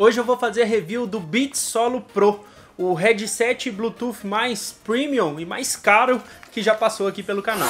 Hoje eu vou fazer a review do Beats Solo Pro, o headset Bluetooth mais premium e mais caro que já passou aqui pelo canal.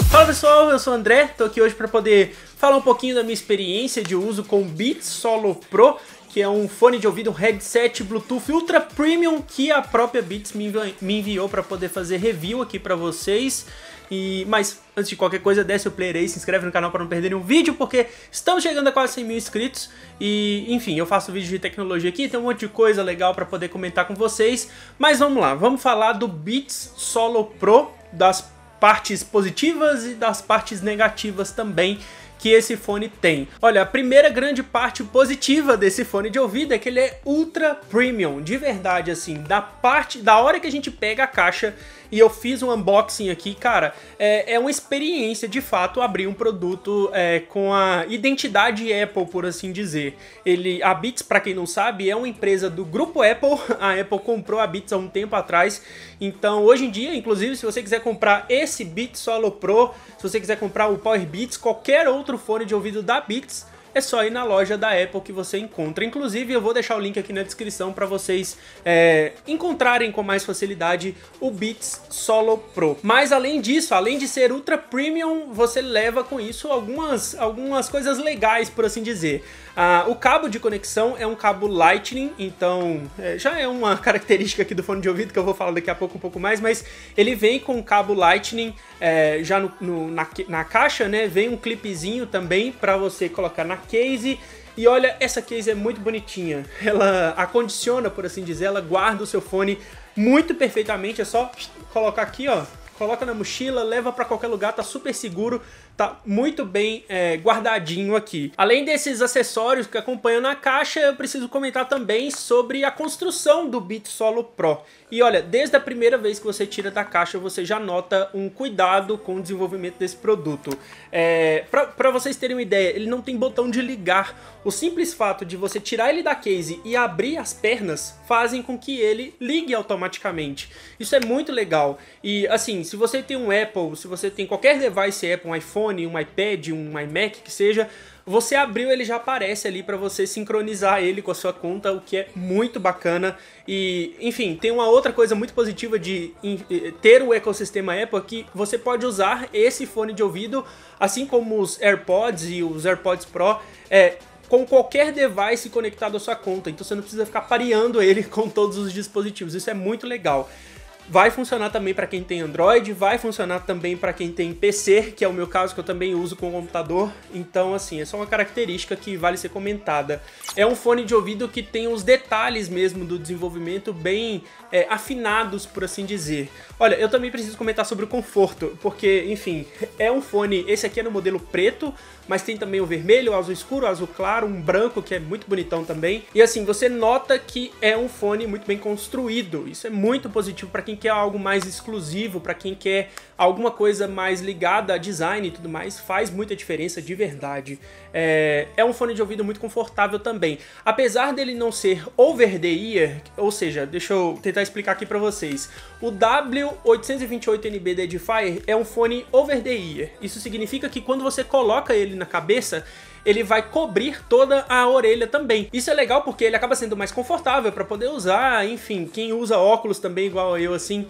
Fala pessoal, eu sou o André, tô aqui hoje para poder falar um pouquinho da minha experiência de uso com o Beats Solo Pro, que é um fone de ouvido, um headset Bluetooth Ultra Premium que a própria Beats me enviou para poder fazer review aqui para vocês. Mas antes de qualquer coisa, desce o player aí, se inscreve no canal para não perder nenhum vídeo, porque estamos chegando a quase 100 mil inscritos e, enfim, eu faço vídeo de tecnologia aqui, tem um monte de coisa legal para poder comentar com vocês. Mas vamos lá, vamos falar do Beats Solo Pro, das partes positivas e das partes negativas também que esse fone tem. Olha, a primeira grande parte positiva desse fone de ouvido é que ele é ultra premium, de verdade, assim, da hora que a gente pega a caixa e eu fiz um unboxing aqui, cara, é uma experiência de fato abrir um produto com a identidade Apple, por assim dizer. A Beats, para quem não sabe, é uma empresa do grupo Apple. A Apple comprou a Beats há um tempo atrás, então hoje em dia, inclusive, se você quiser comprar esse Beats Solo Pro, se você quiser comprar o Powerbeats, qualquer outro fone de ouvido da Beats, é só ir na loja da Apple que você encontra. Inclusive, eu vou deixar o link aqui na descrição para vocês encontrarem com mais facilidade o Beats Solo Pro. Mas além disso, além de ser ultra premium, você leva com isso algumas coisas legais, por assim dizer. O cabo de conexão é um cabo Lightning, então já é uma característica aqui do fone de ouvido que eu vou falar daqui a pouco um pouco mais, mas ele vem com um Lightning já na caixa, né? Vem um clipezinho também para você colocar na case. E olha, essa case é muito bonitinha, ela acondiciona, por assim dizer, ela guarda o seu fone muito perfeitamente, é só colocar aqui, ó, coloca na mochila, leva para qualquer lugar, tá super seguro, tá muito bem guardadinho aqui. Além desses acessórios que acompanham na caixa, eu preciso comentar também sobre a construção do Beats Solo Pro. E olha, desde a primeira vez que você tira da caixa, você já nota um cuidado com o desenvolvimento desse produto. Para vocês terem uma ideia, ele não tem botão de ligar. O simples fato de você tirar ele da case e abrir as pernas fazem com que ele ligue automaticamente. Isso é muito legal. E assim, se você tem um Apple, se você tem qualquer device Apple, um iPhone, um iPad, um iMac, que seja, você abriu, ele já aparece ali para você sincronizar ele com a sua conta, o que é muito bacana. E, enfim, tem uma outra coisa muito positiva de ter o ecossistema Apple, que você pode usar esse fone de ouvido, assim como os AirPods e os AirPods Pro, com qualquer device conectado à sua conta. Então você não precisa ficar pareando ele com todos os dispositivos. Isso é muito legal. Vai funcionar também para quem tem Android, vai funcionar também para quem tem PC, que é o meu caso, que eu também uso com o computador. Então, assim, é só uma característica que vale ser comentada. É um fone de ouvido que tem os detalhes mesmo do desenvolvimento bem afinados, por assim dizer. Olha, eu também preciso comentar sobre o conforto, porque, enfim, é um fone, esse aqui é no modelo preto, mas tem também o vermelho, o azul escuro, o azul claro, um branco que é muito bonitão também. E assim, você nota que é um fone muito bem construído. Isso é muito positivo para quem quer algo mais exclusivo, para quem quer alguma coisa mais ligada a design e tudo mais, faz muita diferença de verdade. É um fone de ouvido muito confortável também. Apesar dele não ser over the ear, ou seja, deixa eu tentar explicar aqui para vocês. O W828NB da Edifier é um fone over the ear. Isso significa que quando você coloca ele na cabeça, ele vai cobrir toda a orelha também. Isso é legal porque ele acaba sendo mais confortável para poder usar, enfim, quem usa óculos também igual eu, assim,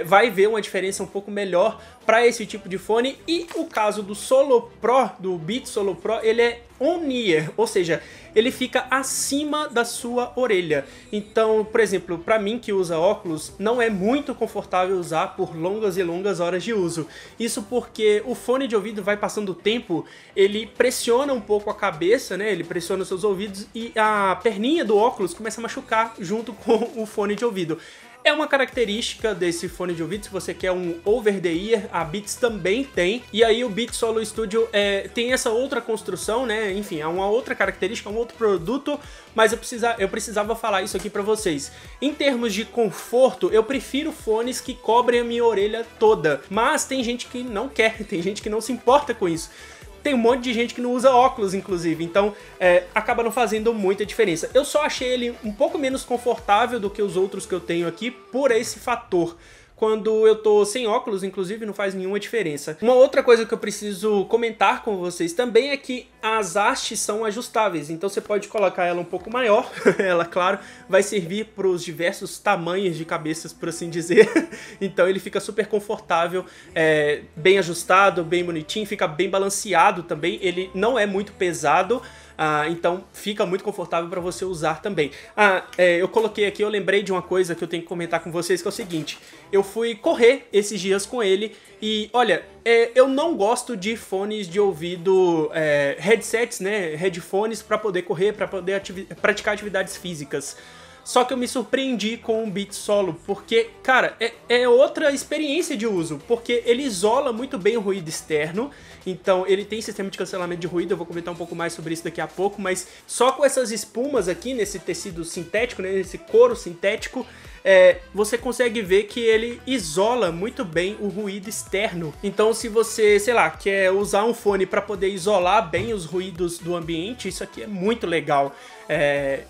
vai ver uma diferença um pouco melhor para esse tipo de fone. E o caso do Solo Pro, do Beats Solo Pro, ele é on-ear, ou seja, ele fica acima da sua orelha. Então, por exemplo, para mim que usa óculos, não é muito confortável usar por longas e longas horas de uso. Isso porque o fone de ouvido vai passando o tempo, ele pressiona um pouco a cabeça, né? Ele pressiona os seus ouvidos e a perninha do óculos começa a machucar junto com o fone de ouvido. É uma característica desse fone de ouvido, se você quer um over the ear, a Beats também tem. E aí o Beats Solo Studio tem essa outra construção, né? Enfim, é uma outra característica, um outro produto, mas eu precisava falar isso aqui pra vocês. Em termos de conforto, eu prefiro fones que cobrem a minha orelha toda, mas tem gente que não quer, tem gente que não se importa com isso. tem um monte de gente que não usa óculos, inclusive, então acaba não fazendo muita diferença. Eu só achei ele um pouco menos confortável do que os outros que eu tenho aqui por esse fator. Quando eu tô sem óculos, inclusive, não faz nenhuma diferença. Uma outra coisa que eu preciso comentar com vocês também é que as hastes são ajustáveis, então você pode colocar ela um pouco maior, ela, claro, vai servir para os diversos tamanhos de cabeças, por assim dizer, então ele fica super confortável, bem ajustado, bem bonitinho, fica bem balanceado também, ele não é muito pesado, então fica muito confortável para você usar também. Eu coloquei aqui, eu lembrei de uma coisa que eu tenho que comentar com vocês, que é o seguinte: eu fui correr esses dias com ele e, olha, eu não gosto de fones de ouvido, headsets, né, headphones para poder correr, para poder praticar atividades físicas. Só que eu me surpreendi com o Beats Solo, porque, cara, é outra experiência de uso, porque ele isola muito bem o ruído externo, então ele tem sistema de cancelamento de ruído, eu vou comentar um pouco mais sobre isso daqui a pouco, mas só com essas espumas aqui, nesse tecido sintético, né, nesse couro sintético, você consegue ver que ele isola muito bem o ruído externo. Então se você, sei lá, quer usar um fone para poder isolar bem os ruídos do ambiente, isso aqui é muito legal.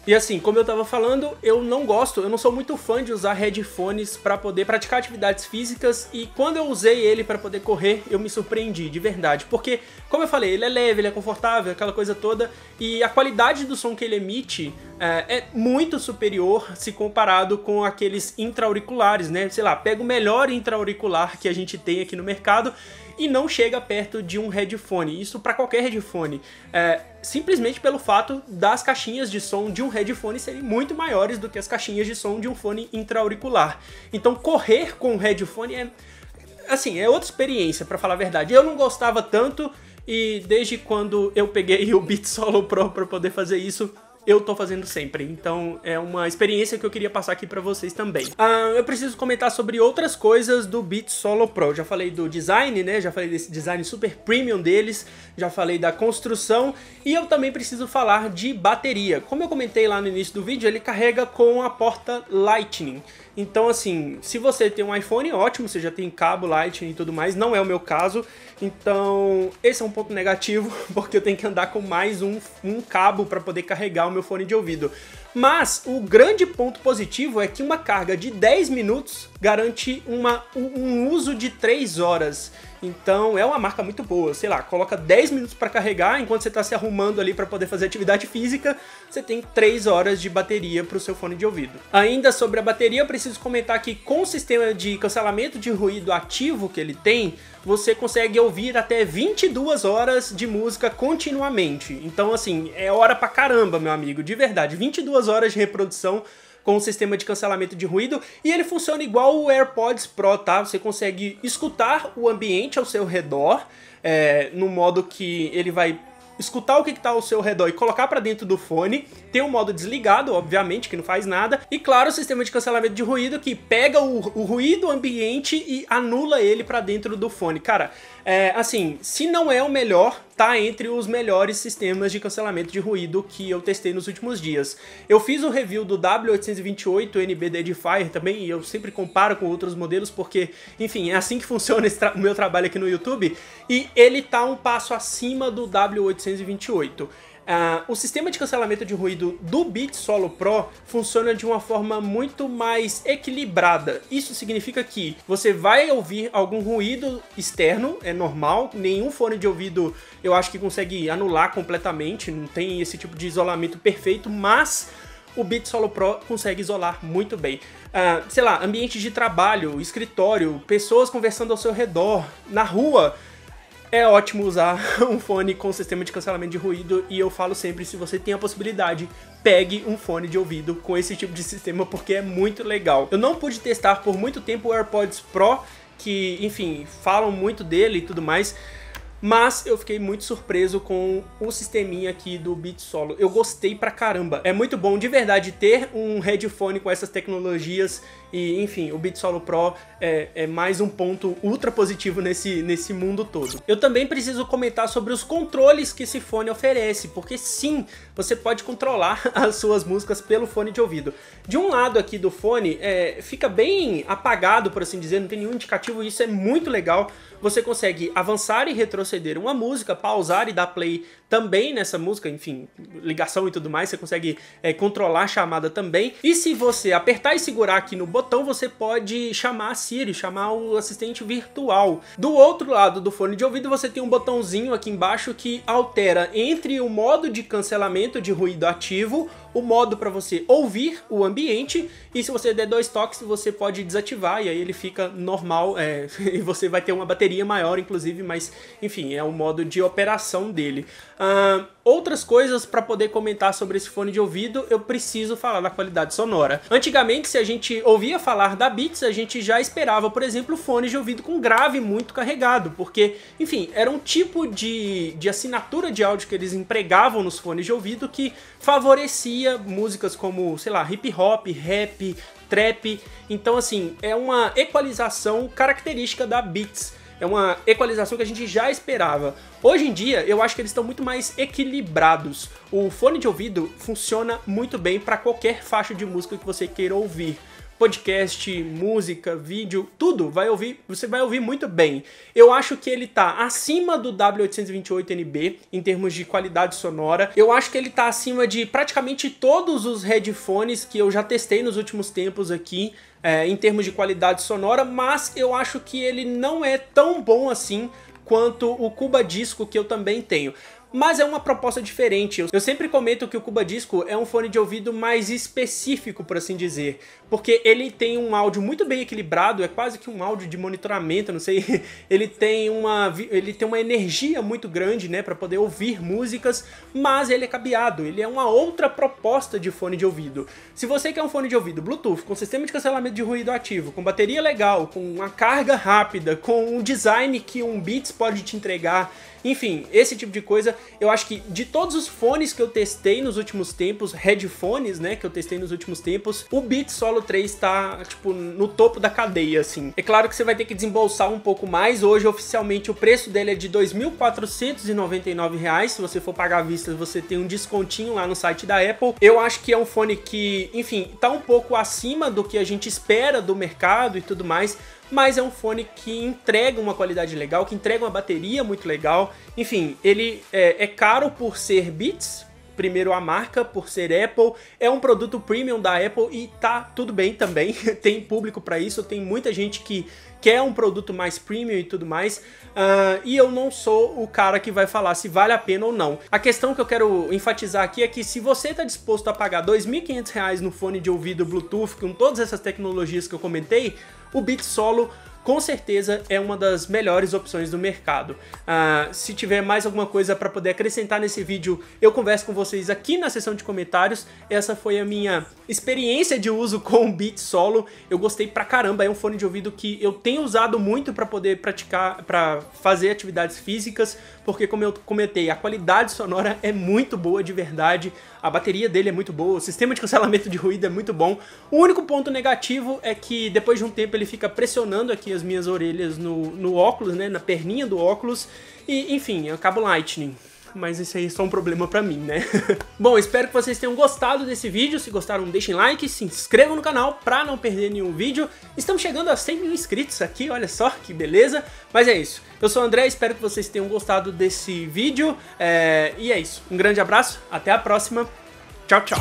E assim, como eu tava falando, eu não sou muito fã de usar headphones para poder praticar atividades físicas, e quando eu usei ele para poder correr, eu me surpreendi, de verdade, porque, como eu falei, ele é leve, ele é confortável, aquela coisa toda, e a qualidade do som que ele emite é muito superior se comparado com aqueles intra-auriculares, né? Sei lá, pega o melhor intra-auricular que a gente tem aqui no mercado e não chega perto de um headphone, isso para qualquer headphone, simplesmente pelo fato das caixinhas de som de um headphone serem muito maiores do que as caixinhas de som de um fone intra-auricular. Então correr com um headphone é outra experiência, para falar a verdade. Eu não gostava tanto, e desde quando eu peguei o Beats Solo Pro para poder fazer isso, eu tô fazendo sempre, então é uma experiência que eu queria passar aqui pra vocês também. Eu preciso comentar sobre outras coisas do Beats Solo Pro. Já falei do design, né? Já falei desse design super premium deles, já falei da construção, e eu também preciso falar de bateria. Como eu comentei lá no início do vídeo, ele carrega com a porta Lightning. Então assim, se você tem um iPhone, ótimo, você já tem cabo Lightning e tudo mais, não é o meu caso, então esse é um ponto negativo, porque eu tenho que andar com mais um cabo para poder carregar o meu fone de ouvido. Mas o grande ponto positivo é que uma carga de 10 minutos garante um uso de 3 horas. Então é uma marca muito boa, sei lá, coloca 10 minutos para carregar, enquanto você está se arrumando ali para poder fazer atividade física, você tem 3 horas de bateria para o seu fone de ouvido. Ainda sobre a bateria, eu preciso comentar que com o sistema de cancelamento de ruído ativo que ele tem, você consegue ouvir até 22 horas de música continuamente. Então assim, é hora pra caramba, meu amigo, de verdade, 22 horas de reprodução com o sistema de cancelamento de ruído, e ele funciona igual o AirPods Pro, tá? Você consegue escutar o ambiente ao seu redor, no modo que ele vai escutar o que está ao seu redor e colocar para dentro do fone. Tem um modo desligado, obviamente, que não faz nada, e claro, o sistema de cancelamento de ruído que pega o ruído ambiente e anula ele para dentro do fone. Cara, assim, se não é o melhor, tá entre os melhores sistemas de cancelamento de ruído que eu testei nos últimos dias. Eu fiz o review do W828 NB Edifier também, e eu sempre comparo com outros modelos porque, enfim, é assim que funciona o meu trabalho aqui no YouTube, e ele tá um passo acima do W828. O sistema de cancelamento de ruído do Beats Solo Pro funciona de uma forma muito mais equilibrada. Isso significa que você vai ouvir algum ruído externo, é normal, nenhum fone de ouvido eu acho que consegue anular completamente, não tem esse tipo de isolamento perfeito, mas o Beats Solo Pro consegue isolar muito bem. Sei lá, ambientes de trabalho, escritório, pessoas conversando ao seu redor, na rua. É ótimo usar um fone com sistema de cancelamento de ruído, e eu falo sempre, se você tem a possibilidade, pegue um fone de ouvido com esse tipo de sistema, porque é muito legal. Eu não pude testar por muito tempo o AirPods Pro, que, enfim, falam muito dele e tudo mais, mas eu fiquei muito surpreso com o sisteminha aqui do Beats Solo. Eu gostei pra caramba. É muito bom de verdade ter um headphone com essas tecnologias. E, enfim, o Beats Solo Pro é mais um ponto ultra positivo nesse mundo todo. Eu também preciso comentar sobre os controles que esse fone oferece, porque sim, você pode controlar as suas músicas pelo fone de ouvido. De um lado aqui do fone, fica bem apagado, por assim dizer, não tem nenhum indicativo, e isso é muito legal. Você consegue avançar e retroceder retroceder uma música, pausar e dar play também nessa música, enfim, ligação e tudo mais, você consegue controlar a chamada também. E se você apertar e segurar aqui no botão, você pode chamar a Siri, chamar o assistente virtual. Do outro lado do fone de ouvido, você tem um botãozinho aqui embaixo que altera entre o modo de cancelamento de ruído ativo, o modo para você ouvir o ambiente, e se você der 2 toques, você pode desativar, e aí ele fica normal, e você vai ter uma bateria maior, inclusive, mas enfim, é o modo de operação dele. Outras coisas para poder comentar sobre esse fone de ouvido, eu preciso falar da qualidade sonora. Antigamente, se a gente ouvia falar da Beats, a gente já esperava, por exemplo, fones de ouvido com grave muito carregado, porque, enfim, era um tipo de assinatura de áudio que eles empregavam nos fones de ouvido que favorecia músicas como, sei lá, hip hop, rap, trap. Então, assim, é uma equalização característica da Beats. É uma equalização que a gente já esperava. Hoje em dia, eu acho que eles estão muito mais equilibrados. O fone de ouvido funciona muito bem para qualquer faixa de música que você queira ouvir. Podcast, música, vídeo, tudo você vai ouvir muito bem. Eu acho que ele tá acima do W828NB em termos de qualidade sonora. Eu acho que ele tá acima de praticamente todos os headphones que eu já testei nos últimos tempos aqui, em termos de qualidade sonora, mas eu acho que ele não é tão bom assim quanto o Cuba Disco que eu também tenho. Mas é uma proposta diferente. Eu sempre comento que o Cuba Disco é um fone de ouvido mais específico, por assim dizer, porque ele tem um áudio muito bem equilibrado, é quase que um áudio de monitoramento, não sei, ele tem uma energia muito grande, né, para poder ouvir músicas, mas ele é cabeado, ele é uma outra proposta de fone de ouvido. Se você quer um fone de ouvido Bluetooth, com sistema de cancelamento de ruído ativo, com bateria legal, com uma carga rápida, com um design que um Beats pode te entregar, enfim, esse tipo de coisa, eu acho que de todos os fones que eu testei nos últimos tempos, headphones, né, que eu testei nos últimos tempos, o Beats Solo 3 tá, tipo, no topo da cadeia, assim. É claro que você vai ter que desembolsar um pouco mais, hoje oficialmente o preço dele é de R$ 2.499, se você for pagar à vista você tem um descontinho lá no site da Apple. Eu acho que é um fone que, enfim, tá um pouco acima do que a gente espera do mercado e tudo mais, mas é um fone que entrega uma qualidade legal, que entrega uma bateria muito legal. Enfim, ele é caro por ser Beats, primeiro a marca, por ser Apple, é um produto premium da Apple e tá tudo bem também, tem público para isso, tem muita gente que quer um produto mais premium e tudo mais, e eu não sou o cara que vai falar se vale a pena ou não. A questão que eu quero enfatizar aqui é que se você está disposto a pagar R$ 2.500 no fone de ouvido Bluetooth com todas essas tecnologias que eu comentei, o Beats Solo com certeza é uma das melhores opções do mercado. Se tiver mais alguma coisa para poder acrescentar nesse vídeo, eu converso com vocês aqui na seção de comentários. Essa foi a minha experiência de uso com o Beats Solo. Eu gostei pra caramba, é um fone de ouvido que eu tenho usado muito para poder praticar, para fazer atividades físicas, porque como eu comentei, a qualidade sonora é muito boa de verdade, a bateria dele é muito boa, o sistema de cancelamento de ruído é muito bom. O único ponto negativo é que depois de um tempo ele fica pressionando aqui as minhas orelhas no óculos, né, na perninha do óculos, e enfim, é o cabo Lightning. Mas isso aí é só um problema pra mim, né? Bom, espero que vocês tenham gostado desse vídeo. Se gostaram, deixem like, se inscrevam no canal pra não perder nenhum vídeo. Estamos chegando a 100 mil inscritos aqui, olha só que beleza. Mas é isso, eu sou o André, espero que vocês tenham gostado desse vídeo. E é isso, um grande abraço, até a próxima. Tchau, tchau.